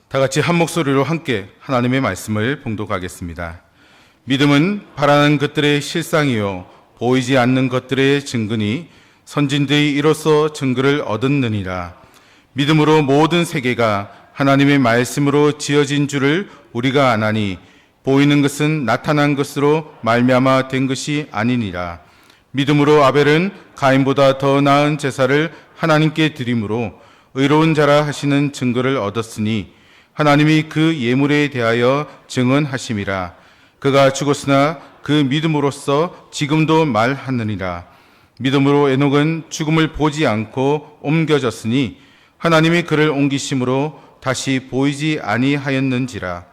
다 같이 한 목소리로 함께 하나님의 말씀을 봉독하겠습니다. 믿음은 바라는 것들의 실상이요 보이지 않는 것들의 증거니 선진들이 이로써 증거를 얻었느니라. 믿음으로 모든 세계가 하나님의 말씀으로 지어진 줄을 우리가 아나니 보이는 것은 나타난 것으로 말미암아 된 것이 아니니라. 믿음으로 아벨은 가인보다 더 나은 제사를 하나님께 드림으로 의로운 자라 하시는 증거를 얻었으니 하나님이 그 예물에 대하여 증언하심이라. 그가 죽었으나 그 믿음으로써 지금도 말하느니라. 믿음으로 에녹은 죽음을 보지 않고 옮겨졌으니 하나님이 그를 옮기심으로 다시 보이지 아니하였는지라.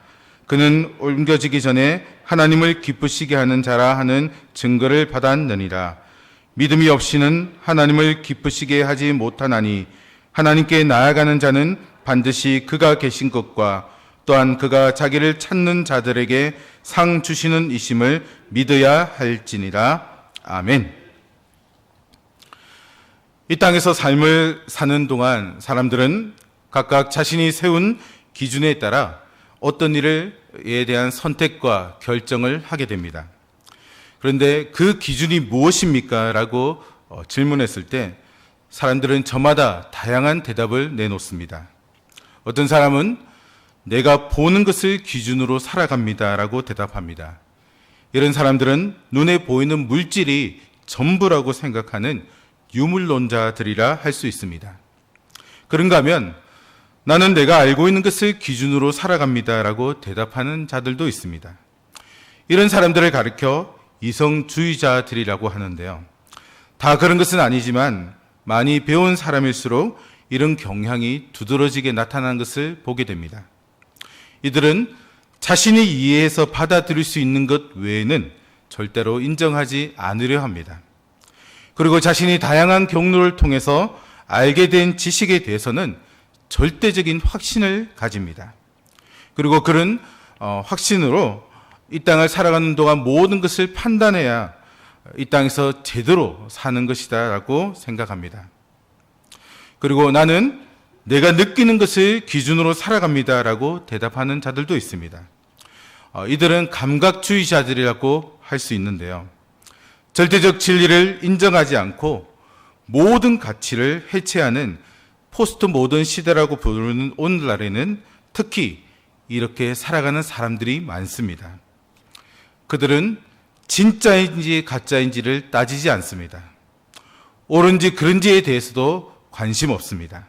그는 옮겨지기 전에 하나님을 기쁘시게 하는 자라 하는 증거를 받았느니라. 믿음이 없이는 하나님을 기쁘시게 하지 못하나니 하나님께 나아가는 자는 반드시 그가 계신 것과 또한 그가 자기를 찾는 자들에게 상 주시는 이심을 믿어야 할지니라. 아멘. 이 땅에서 삶을 사는 동안 사람들은 각각 자신이 세운 기준에 따라 어떤 일에 대한 선택과 결정을 하게 됩니다. 그런데 그 기준이 무엇입니까? 라고 질문했을 때 사람들은 저마다 다양한 대답을 내놓습니다. 어떤 사람은 내가 보는 것을 기준으로 살아갑니다 라고 대답합니다. 이런 사람들은 눈에 보이는 물질이 전부라고 생각하는 유물론자들이라 할 수 있습니다. 그런가 하면 나는 내가 알고 있는 것을 기준으로 살아갑니다 라고 대답하는 자들도 있습니다. 이런 사람들을 가리켜 이성주의자들이라고 하는데요. 다 그런 것은 아니지만 많이 배운 사람일수록 이런 경향이 두드러지게 나타나는 것을 보게 됩니다. 이들은 자신이 이해해서 받아들일 수 있는 것 외에는 절대로 인정하지 않으려 합니다. 그리고 자신이 다양한 경로를 통해서 알게 된 지식에 대해서는 절대적인 확신을 가집니다. 그리고 그런 확신으로 이 땅을 살아가는 동안 모든 것을 판단해야 이 땅에서 제대로 사는 것이다 라고 생각합니다. 그리고 나는 내가 느끼는 것을 기준으로 살아갑니다 라고 대답하는 자들도 있습니다. 이들은 감각주의자들이라고 할 수 있는데요. 절대적 진리를 인정하지 않고 모든 가치를 해체하는 포스트 모던 시대라고 부르는 오늘날에는 특히 이렇게 살아가는 사람들이 많습니다. 그들은 진짜인지 가짜인지를 따지지 않습니다. 옳은지 그른지에 대해서도 관심 없습니다.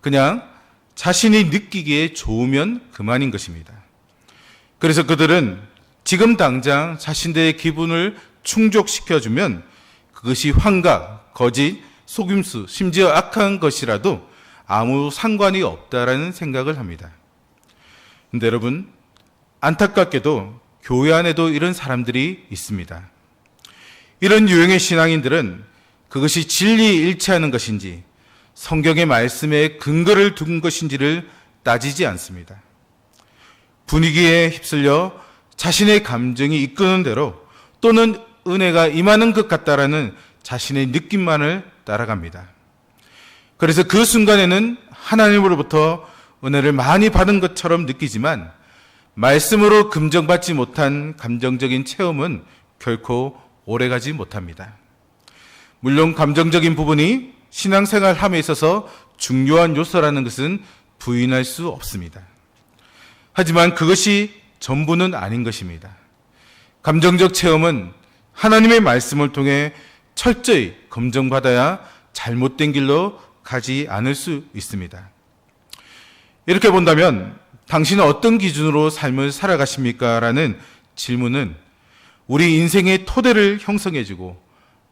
그냥 자신이 느끼기에 좋으면 그만인 것입니다. 그래서 그들은 지금 당장 자신들의 기분을 충족시켜주면 그것이 환각, 거짓, 속임수, 심지어 악한 것이라도 아무 상관이 없다라는 생각을 합니다. 그런데 여러분, 안타깝게도 교회 안에도 이런 사람들이 있습니다. 이런 유형의 신앙인들은 그것이 진리에 일치하는 것인지 성경의 말씀에 근거를 둔 것인지를 따지지 않습니다. 분위기에 휩쓸려 자신의 감정이 이끄는 대로 또는 은혜가 임하는 것 같다라는 자신의 느낌만을 따라갑니다. 그래서 그 순간에는 하나님으로부터 은혜를 많이 받은 것처럼 느끼지만 말씀으로 긍정받지 못한 감정적인 체험은 결코 오래가지 못합니다. 물론 감정적인 부분이 신앙생활함에 있어서 중요한 요소라는 것은 부인할 수 없습니다. 하지만 그것이 전부는 아닌 것입니다. 감정적 체험은 하나님의 말씀을 통해 철저히 검증받아야 잘못된 길로 가지 않을 수 있습니다. 이렇게 본다면 당신은 어떤 기준으로 삶을 살아가십니까? 라는 질문은 우리 인생의 토대를 형성해주고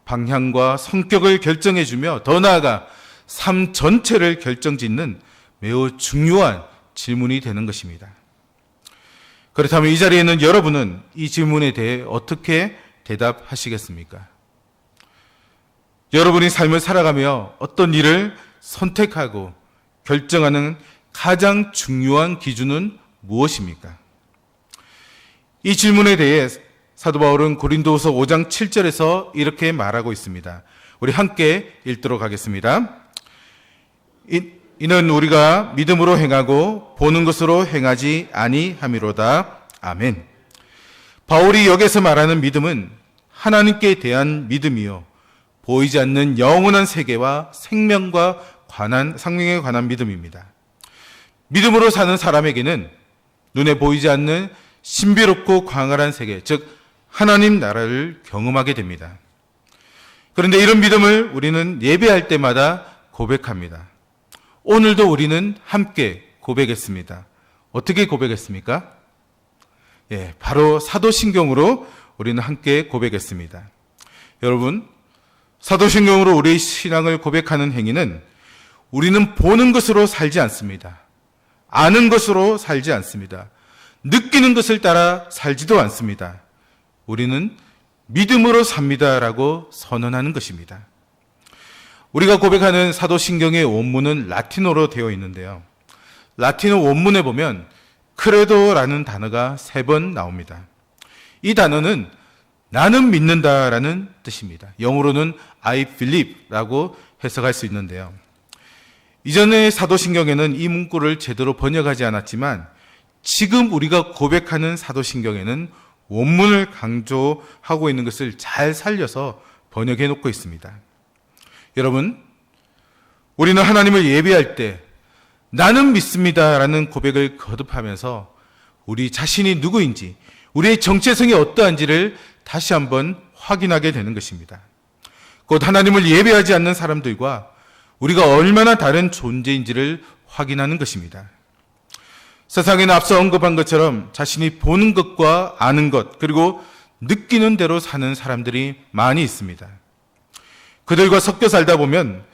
방향과 성격을 결정해주며 더 나아가 삶 전체를 결정짓는 매우 중요한 질문이 되는 것입니다. 그렇다면 이 자리에 있는 여러분은 이 질문에 대해 어떻게 대답하시겠습니까? 여러분이 삶을 살아가며 어떤 일을 선택하고 결정하는 가장 중요한 기준은 무엇입니까? 이 질문에 대해 사도 바울은 고린도후서 5장 7절에서 이렇게 말하고 있습니다. 우리 함께 읽도록 하겠습니다. 이는 우리가 믿음으로 행하고 보는 것으로 행하지 아니함이로다. 아멘. 바울이 여기서 말하는 믿음은 하나님께 대한 믿음이요, 보이지 않는 영원한 세계와 생명에 관한 믿음입니다. 믿음으로 사는 사람에게는 눈에 보이지 않는 신비롭고 광활한 세계, 즉 하나님 나라를 경험하게 됩니다. 그런데 이런 믿음을 우리는 예배할 때마다 고백합니다. 오늘도 우리는 함께 고백했습니다. 어떻게 고백했습니까? 바로 사도신경으로 우리는 함께 고백했습니다. 여러분, 사도신경으로 우리의 신앙을 고백하는 행위는 우리는 보는 것으로 살지 않습니다. 아는 것으로 살지 않습니다. 느끼는 것을 따라 살지도 않습니다. 우리는 믿음으로 삽니다라고 선언하는 것입니다. 우리가 고백하는 사도신경의 원문은 라틴어로 되어 있는데요. 라틴어 원문에 보면 크레도라는 단어가 3번 나옵니다. 이 단어는 나는 믿는다라는 뜻입니다. 영어로는 I believe라고 해석할 수 있는데요. 이전의 사도신경에는 이 문구를 제대로 번역하지 않았지만 지금 우리가 고백하는 사도신경에는 원문을 강조하고 있는 것을 잘 살려서 번역해 놓고 있습니다. 여러분, 우리는 하나님을 예배할 때 나는 믿습니다라는 고백을 거듭하면서 우리 자신이 누구인지, 우리의 정체성이 어떠한지를 다시 한번 확인하게 되는 것입니다. 곧 하나님을 예배하지 않는 사람들과 우리가 얼마나 다른 존재인지를 확인하는 것입니다. 세상에는 앞서 언급한 것처럼 자신이 보는 것과 아는 것, 그리고 느끼는 대로 사는 사람들이 많이 있습니다. 그들과 섞여 살다 보면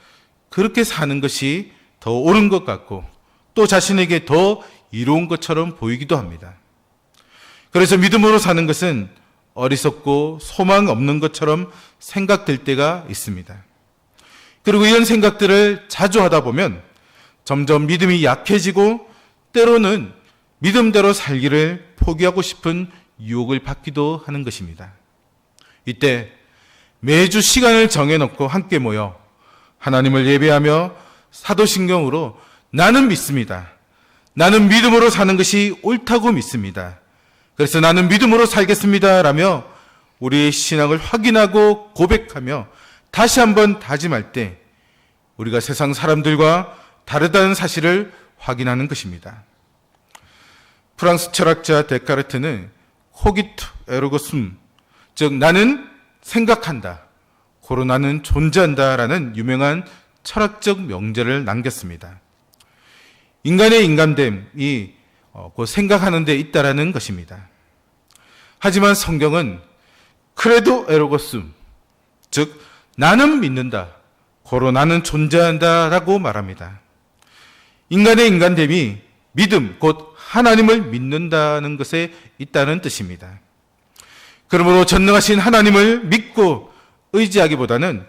그렇게 사는 것이 더 옳은 것 같고 또 자신에게 더 이로운 것처럼 보이기도 합니다. 그래서 믿음으로 사는 것은 어리석고 소망 없는 것처럼 생각될 때가 있습니다. 그리고 이런 생각들을 자주 하다 보면 점점 믿음이 약해지고 때로는 믿음대로 살기를 포기하고 싶은 유혹을 받기도 하는 것입니다. 이때 매주 시간을 정해놓고 함께 모여 하나님을 예배하며 사도신경으로 나는 믿습니다. 나는 믿음으로 사는 것이 옳다고 믿습니다. 그래서 나는 믿음으로 살겠습니다 라며 우리의 신앙을 확인하고 고백하며 다시 한번 다짐할 때 우리가 세상 사람들과 다르다는 사실을 확인하는 것입니다. 프랑스 철학자 데카르트는 코기투 에르고 숨, 즉 나는 생각한다, 고로 나는 존재한다 라는 유명한 철학적 명제를 남겼습니다. 인간의 인간됨이 그 생각하는 데 있다라는 것입니다. 하지만 성경은 크레도 에르고 숨, 즉 나는 믿는다, 고로 나는 존재한다 라고 말합니다. 인간의 인간됨이 믿음, 곧 하나님을 믿는다는 것에 있다는 뜻입니다. 그러므로 전능하신 하나님을 믿고 의지하기보다는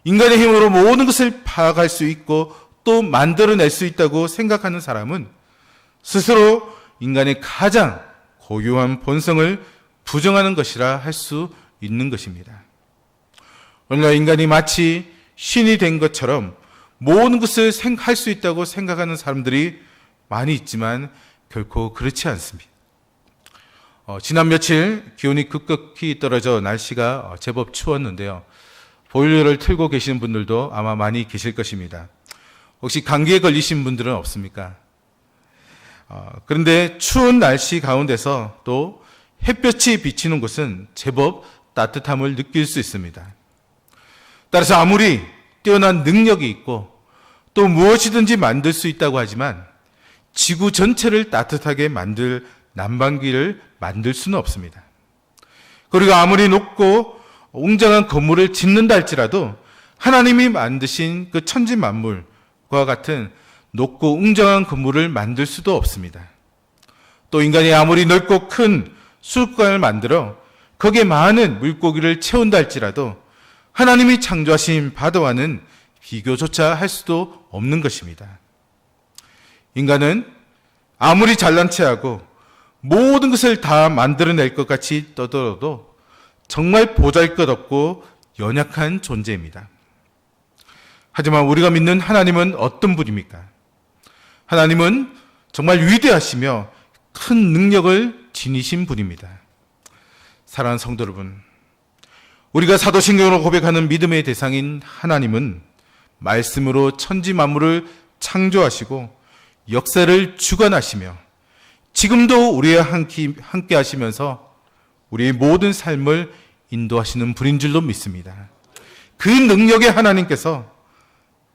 인간의 힘으로 모든 것을 파악할 수 있고 또 만들어낼 수 있다고 생각하는 사람은 스스로 인간의 가장 고유한 본성을 부정하는 것이라 할 수 있는 것입니다. 오늘날 인간이 마치 신이 된 것처럼 모든 것을 할 수 있다고 생각하는 사람들이 많이 있지만 결코 그렇지 않습니다. 지난 며칠 기온이 급격히 떨어져 날씨가 제법 추웠는데요. 보일러를 틀고 계시는 분들도 아마 많이 계실 것입니다. 혹시 감기에 걸리신 분들은 없습니까? 그런데 추운 날씨 가운데서 또 햇볕이 비치는 곳은 제법 따뜻함을 느낄 수 있습니다. 따라서 아무리 뛰어난 능력이 있고 또 무엇이든지 만들 수 있다고 하지만 지구 전체를 따뜻하게 만들 난방기를 만들 수는 없습니다. 그리고 아무리 높고 웅장한 건물을 짓는다 할지라도 하나님이 만드신 그 천지 만물과 같은 높고 웅장한 건물을 만들 수도 없습니다. 또 인간이 아무리 넓고 큰 수족관을 만들어 거기에 많은 물고기를 채운다 할지라도 하나님이 창조하신 바다와는 비교조차 할 수도 없는 것입니다. 인간은 아무리 잘난 체하고 모든 것을 다 만들어낼 것 같이 떠들어도 정말 보잘것없고 연약한 존재입니다. 하지만 우리가 믿는 하나님은 어떤 분입니까? 하나님은 정말 위대하시며 큰 능력을 지니신 분입니다. 사랑하는 성도 여러분, 우리가 사도신경으로 고백하는 믿음의 대상인 하나님은 말씀으로 천지 만물을 창조하시고 역사를 주관하시며 지금도 우리와 함께 하시면서 우리의 모든 삶을 인도하시는 분인 줄로 믿습니다. 그 능력의 하나님께서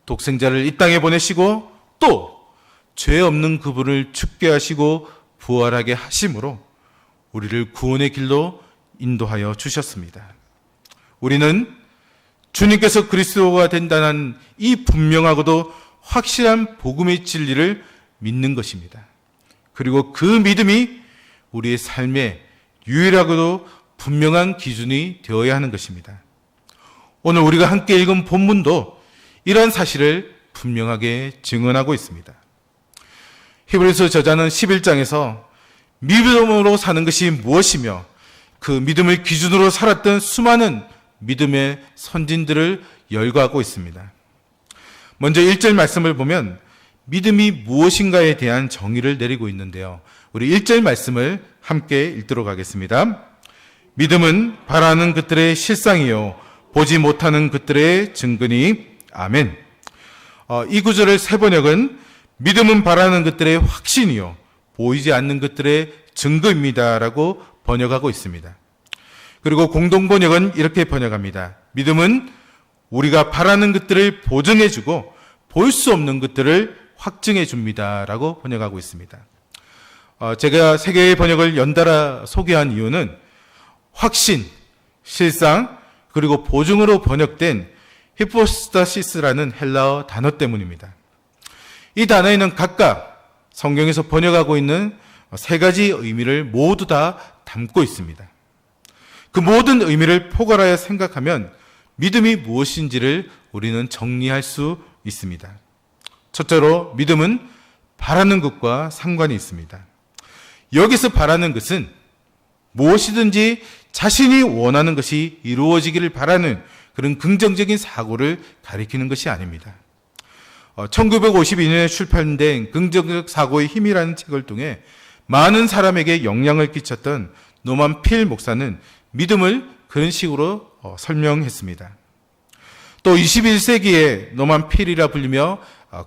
독생자를 이 땅에 보내시고 또 죄 없는 그분을 죽게 하시고 부활하게 하심으로 우리를 구원의 길로 인도하여 주셨습니다. 우리는 주님께서 그리스도가 된다는 이 분명하고도 확실한 복음의 진리를 믿는 것입니다. 그리고 그 믿음이 우리의 삶의 유일하고도 분명한 기준이 되어야 하는 것입니다. 오늘 우리가 함께 읽은 본문도 이런 사실을 분명하게 증언하고 있습니다. 히브리서 저자는 11장에서 믿음으로 사는 것이 무엇이며 그 믿음을 기준으로 살았던 수많은 믿음의 선진들을 열거하고 있습니다. 먼저 1절 말씀을 보면 믿음이 무엇인가에 대한 정의를 내리고 있는데요. 우리 1절 말씀을 함께 읽도록 하겠습니다. 믿음은 바라는 것들의 실상이요 보지 못하는 것들의 증거니. 아멘. 이 구절의 새 번역은 믿음은 바라는 것들의 확신이요 보이지 않는 것들의 증거입니다 라고 번역하고 있습니다. 그리고 공동 번역은 이렇게 번역합니다. 믿음은 우리가 바라는 것들을 보증해주고 볼 수 없는 것들을 확증해줍니다 라고 번역하고 있습니다. 제가 세 개의 번역을 연달아 소개한 이유는 확신, 실상, 그리고 보증으로 번역된 히포스타시스라는 헬라어 단어 때문입니다. 이 단어에는 각각 성경에서 번역하고 있는 세 가지 의미를 모두 다 담고 있습니다. 그 모든 의미를 포괄하여 생각하면 믿음이 무엇인지를 우리는 정리할 수 있습니다. 첫째로 믿음은 바라는 것과 상관이 있습니다. 여기서 바라는 것은 무엇이든지 자신이 원하는 것이 이루어지기를 바라는 그런 긍정적인 사고를 가리키는 것이 아닙니다. 1952년에 출판된 긍정적 사고의 힘이라는 책을 통해 많은 사람에게 영향을 끼쳤던 노만 필 목사는 믿음을 그런 식으로 설명했습니다. 또 21세기에 노만 필이라 불리며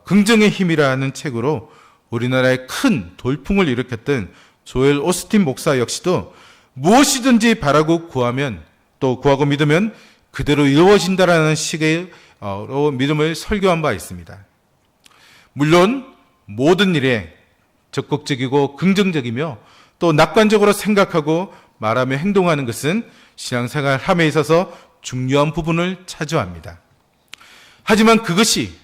긍정의 힘이라는 책으로 우리나라에 큰 돌풍을 일으켰던 조엘 오스틴 목사 역시도 무엇이든지 바라고 구하면 또 구하고 믿으면 그대로 이루어진다라는 식의 믿음을 설교한 바 있습니다. 물론 모든 일에 적극적이고 긍정적이며 또 낙관적으로 생각하고 말하며 행동하는 것은 신앙생활 함에 있어서 중요한 부분을 차지합니다. 하지만 그것이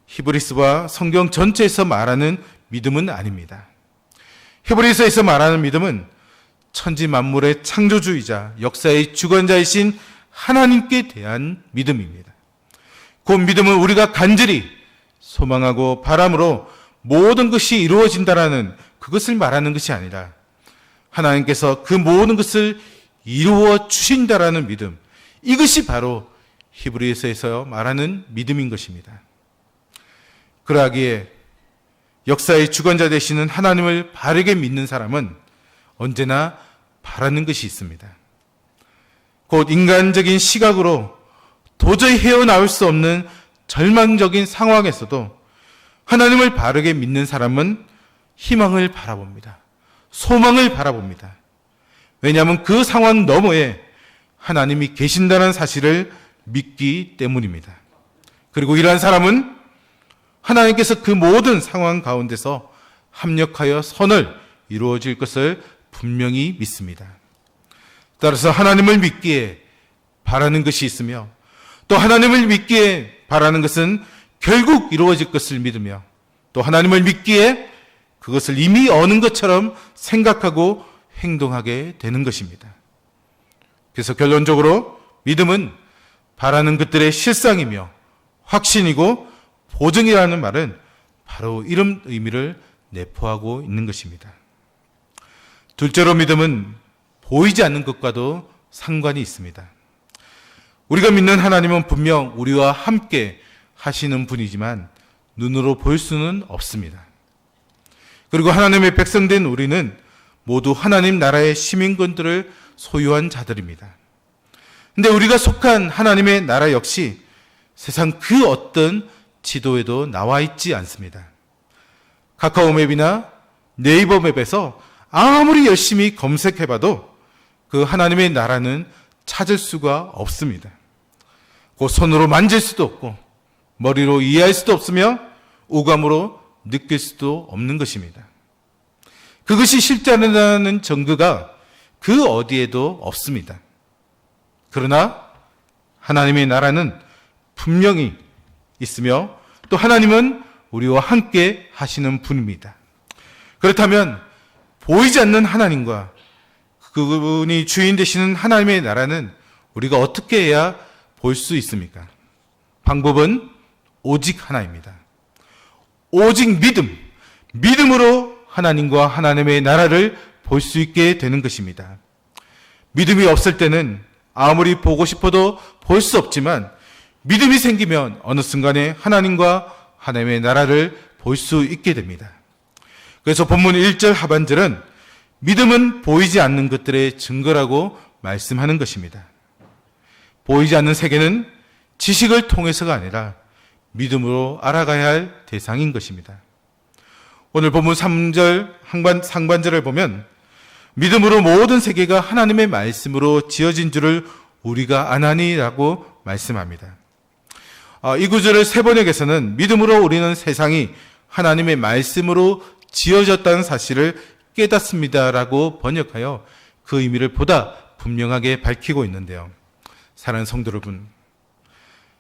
히브리서와 성경 전체에서 말하는 믿음은 아닙니다. 히브리서에서 말하는 믿음은 천지 만물의 창조주이자 역사의 주관자이신 하나님께 대한 믿음입니다. 그 믿음은 우리가 간절히 소망하고 바람으로 모든 것이 이루어진다라는 그것을 말하는 것이 아니라 하나님께서 그 모든 것을 이루어 주신다라는 믿음, 이것이 바로 히브리서에서 말하는 믿음인 것입니다. 그러하기에 역사의 주관자 되시는 하나님을 바르게 믿는 사람은 언제나 바라는 것이 있습니다. 곧 인간적인 시각으로 도저히 헤어나올 수 없는 절망적인 상황에서도 하나님을 바르게 믿는 사람은 희망을 바라봅니다. 소망을 바라봅니다. 왜냐하면 그 상황 너머에 하나님이 계신다는 사실을 믿기 때문입니다. 그리고 이러한 사람은 하나님께서 그 모든 상황 가운데서 합력하여 선을 이루어질 것을 분명히 믿습니다. 따라서 하나님을 믿기에 바라는 것이 있으며 또 하나님을 믿기에 바라는 것은 결국 이루어질 것을 믿으며 또 하나님을 믿기에 그것을 이미 어는 것처럼 생각하고 행동하게 되는 것입니다. 그래서 결론적으로 믿음은 바라는 것들의 실상이며 확신이고 보증이라는 말은 바로 이런 의미를 내포하고 있는 것입니다. 둘째로 믿음은 보이지 않는 것과도 상관이 있습니다. 우리가 믿는 하나님은 분명 우리와 함께 하시는 분이지만 눈으로 볼 수는 없습니다. 그리고 하나님의 백성된 우리는 모두 하나님 나라의 시민권들을 소유한 자들입니다. 근데 우리가 속한 하나님의 나라 역시 세상 그 어떤 지도에도 나와 있지 않습니다. 카카오맵이나 네이버 맵에서 아무리 열심히 검색해봐도 그 하나님의 나라는 찾을 수가 없습니다. 그 손으로 만질 수도 없고 머리로 이해할 수도 없으며 오감으로 느낄 수도 없는 것입니다. 그것이 실제라는 증거가 그 어디에도 없습니다. 그러나 하나님의 나라는 분명히 있으며 또 하나님은 우리와 함께 하시는 분입니다. 그렇다면 보이지 않는 하나님과 그분이 주인 되시는 하나님의 나라는 우리가 어떻게 해야 볼 수 있습니까? 방법은 오직 하나입니다. 오직 믿음으로 하나님과 하나님의 나라를 볼 수 있게 되는 것입니다. 믿음이 없을 때는 아무리 보고 싶어도 볼 수 없지만 믿음이 생기면 어느 순간에 하나님과 하나님의 나라를 볼 수 있게 됩니다. 그래서 본문 1절 하반절은 믿음은 보이지 않는 것들의 증거라고 말씀하는 것입니다. 보이지 않는 세계는 지식을 통해서가 아니라 믿음으로 알아가야 할 대상인 것입니다. 오늘 본문 3절 상반절을 보면 믿음으로 모든 세계가 하나님의 말씀으로 지어진 줄을 우리가 아나니라고 말씀합니다. 이 구절을 세번역에서는 믿음으로 우리는 세상이 하나님의 말씀으로 지어졌다는 사실을 깨닫습니다라고 번역하여 그 의미를 보다 분명하게 밝히고 있는데요. 사랑하는 성도 여러분,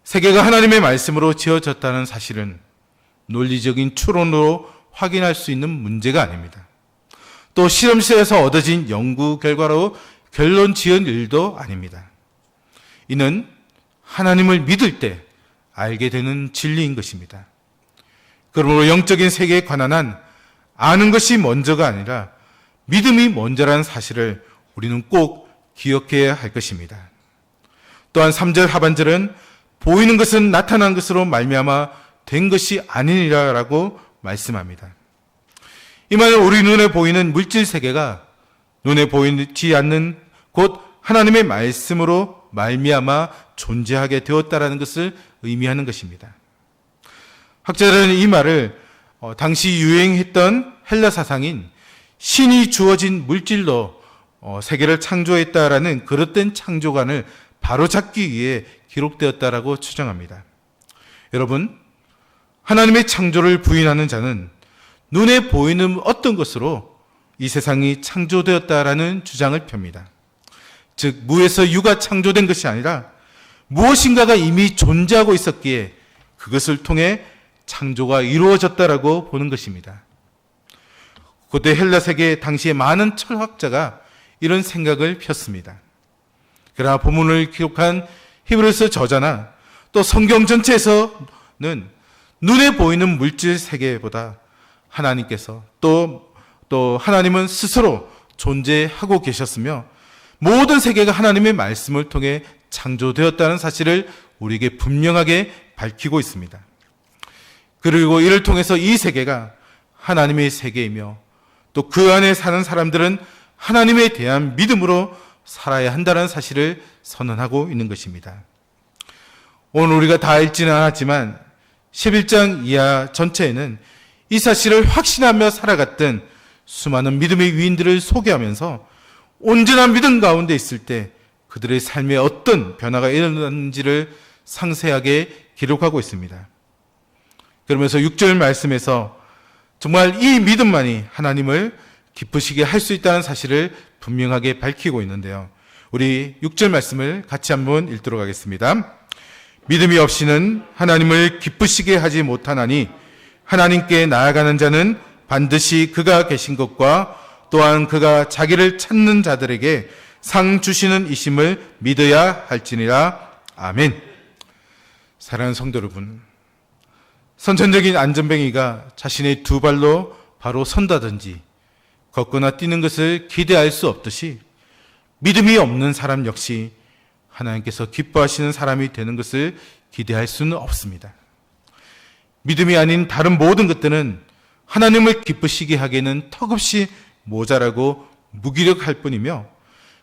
세계가 하나님의 말씀으로 지어졌다는 사실은 논리적인 추론으로 확인할 수 있는 문제가 아닙니다. 또 실험실에서 얻어진 연구 결과로 결론 지은 일도 아닙니다. 이는 하나님을 믿을 때 알게 되는 진리인 것입니다. 그러므로 영적인 세계에 관한 한 아는 것이 먼저가 아니라 믿음이 먼저라는 사실을 우리는 꼭 기억해야 할 것입니다. 또한 3절 하반절은 보이는 것은 나타난 것으로 말미암아 된 것이 아니니라라고 말씀합니다. 이 말은 우리 눈에 보이는 물질 세계가 눈에 보이지 않는 곧 하나님의 말씀으로 말미암아 존재하게 되었다라는 것을 의미하는 것입니다. 학자들은 이 말을 당시 유행했던 헬라 사상인 신이 주어진 물질로 세계를 창조했다라는 그릇된 창조관을 바로잡기 위해 기록되었다라고 추정합니다. 여러분, 하나님의 창조를 부인하는 자는 눈에 보이는 어떤 것으로 이 세상이 창조되었다라는 주장을 펴니다. 즉, 무에서 유가 창조된 것이 아니라 무엇인가가 이미 존재하고 있었기에 그것을 통해 창조가 이루어졌다라고 보는 것입니다. 고대 헬라 세계 당시에 많은 철학자가 이런 생각을 폈습니다. 그러나 본문을 기록한 히브리서 저자나 또 성경 전체에서는 눈에 보이는 물질 세계보다 하나님께서 또 하나님은 스스로 존재하고 계셨으며 모든 세계가 하나님의 말씀을 통해 창조되었다는 사실을 우리에게 분명하게 밝히고 있습니다. 그리고 이를 통해서 이 세계가 하나님의 세계이며 또 그 안에 사는 사람들은 하나님에 대한 믿음으로 살아야 한다는 사실을 선언하고 있는 것입니다. 오늘 우리가 다 읽지는 않았지만 11장 이하 전체에는 이 사실을 확신하며 살아갔던 수많은 믿음의 위인들을 소개하면서 온전한 믿음 가운데 있을 때 그들의 삶에 어떤 변화가 일어났는지를 상세하게 기록하고 있습니다. 그러면서 6절 말씀에서 정말 이 믿음만이 하나님을 기쁘시게 할 수 있다는 사실을 분명하게 밝히고 있는데요. 우리 6절 말씀을 같이 한번 읽도록 하겠습니다. 믿음이 없이는 하나님을 기쁘시게 하지 못하나니 하나님께 나아가는 자는 반드시 그가 계신 것과 또한 그가 자기를 찾는 자들에게 상 주시는 이심을 믿어야 할지니라. 아멘. 사랑하는 성도 여러분, 선천적인 안전뱅이가 자신의 두 발로 바로 선다든지 걷거나 뛰는 것을 기대할 수 없듯이 믿음이 없는 사람 역시 하나님께서 기뻐하시는 사람이 되는 것을 기대할 수는 없습니다. 믿음이 아닌 다른 모든 것들은 하나님을 기쁘시게 하기에는 턱없이 모자라고 무기력할 뿐이며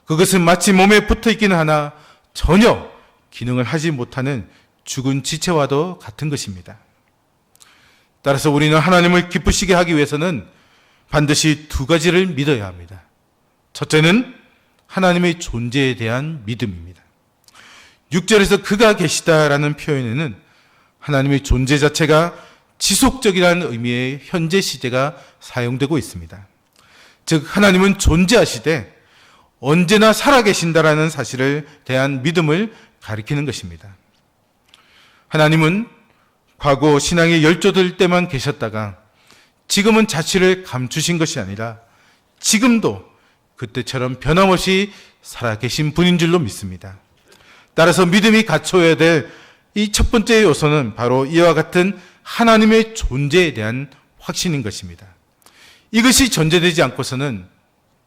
그것은 마치 몸에 붙어 있기는 하나 전혀 기능을 하지 못하는 죽은 지체와도 같은 것입니다. 따라서 우리는 하나님을 기쁘시게 하기 위해서는 반드시 두 가지를 믿어야 합니다. 첫째는 하나님의 존재에 대한 믿음입니다. 6절에서 그가 계시다라는 표현에는 하나님의 존재 자체가 지속적이라는 의미의 현재 시제가 사용되고 있습니다. 즉 하나님은 존재하시되 언제나 살아계신다라는 사실을 대한 믿음을 가리키는 것입니다. 하나님은 과거 신앙의 열조들 때만 계셨다가 지금은 자취를 감추신 것이 아니라 지금도 그때처럼 변함없이 살아계신 분인 줄로 믿습니다. 따라서 믿음이 갖춰야 될 이 첫 번째 요소는 바로 이와 같은 하나님의 존재에 대한 확신인 것입니다. 이것이 전제되지 않고서는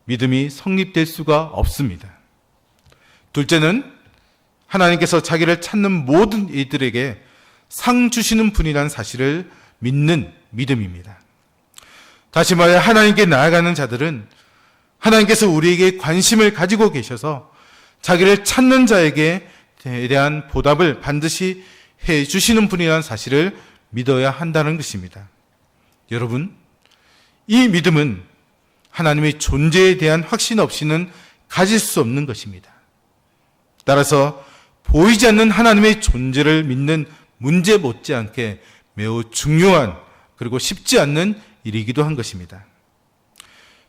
믿음이 성립될 수가 없습니다. 둘째는 하나님께서 자기를 찾는 모든 이들에게 상 주시는 분이라는 사실을 믿는 믿음입니다. 다시 말해 하나님께 나아가는 자들은 하나님께서 우리에게 관심을 가지고 계셔서 자기를 찾는 자에게 대한 보답을 반드시 해 주시는 분이라는 사실을 믿어야 한다는 것입니다. 여러분, 이 믿음은 하나님의 존재에 대한 확신 없이는 가질 수 없는 것입니다. 따라서 보이지 않는 하나님의 존재를 믿는 문제 못지않게 매우 중요한 그리고 쉽지 않는 일이기도 한 것입니다.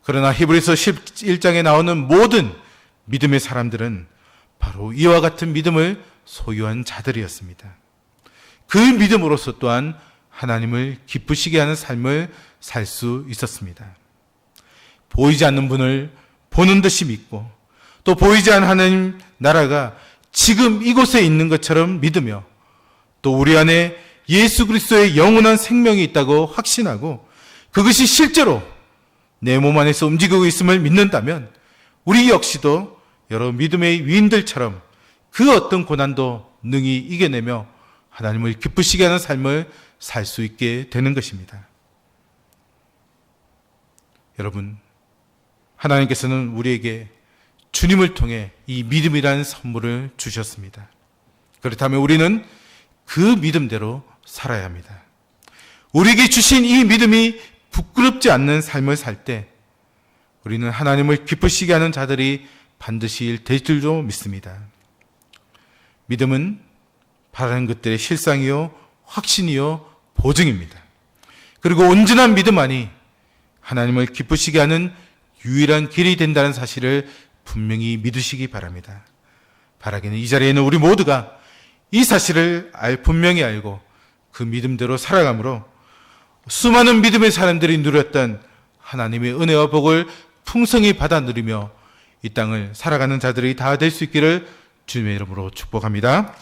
그러나 히브리서 11장에 나오는 모든 믿음의 사람들은 바로 이와 같은 믿음을 소유한 자들이었습니다. 그 믿음으로서 또한 하나님을 기쁘시게 하는 삶을 살 수 있었습니다. 보이지 않는 분을 보는 듯이 믿고 또 보이지 않는 하나님 나라가 지금 이곳에 있는 것처럼 믿으며 또 우리 안에 예수 그리스도의 영원한 생명이 있다고 확신하고 그것이 실제로 내 몸 안에서 움직이고 있음을 믿는다면 우리 역시도 여러 믿음의 위인들처럼 그 어떤 고난도 능히 이겨내며 하나님을 기쁘시게 하는 삶을 살 수 있게 되는 것입니다. 여러분, 하나님께서는 우리에게 주님을 통해 이 믿음이라는 선물을 주셨습니다. 그렇다면 우리는 그 믿음대로 살아야 합니다. 우리에게 주신 이 믿음이 부끄럽지 않는 삶을 살 때 우리는 하나님을 기쁘시게 하는 자들이 반드시 될 줄로 믿습니다. 믿음은 바라는 것들의 실상이요 확신이요 보증입니다. 그리고 온전한 믿음만이 하나님을 기쁘시게 하는 유일한 길이 된다는 사실을 분명히 믿으시기 바랍니다. 바라기는 이 자리에 있는 우리 모두가 이 사실을 분명히 알고 그 믿음대로 살아감으로 수많은 믿음의 사람들이 누렸던 하나님의 은혜와 복을 풍성히 받아 누리며 이 땅을 살아가는 자들이 다 될 수 있기를 주님의 이름으로 축복합니다.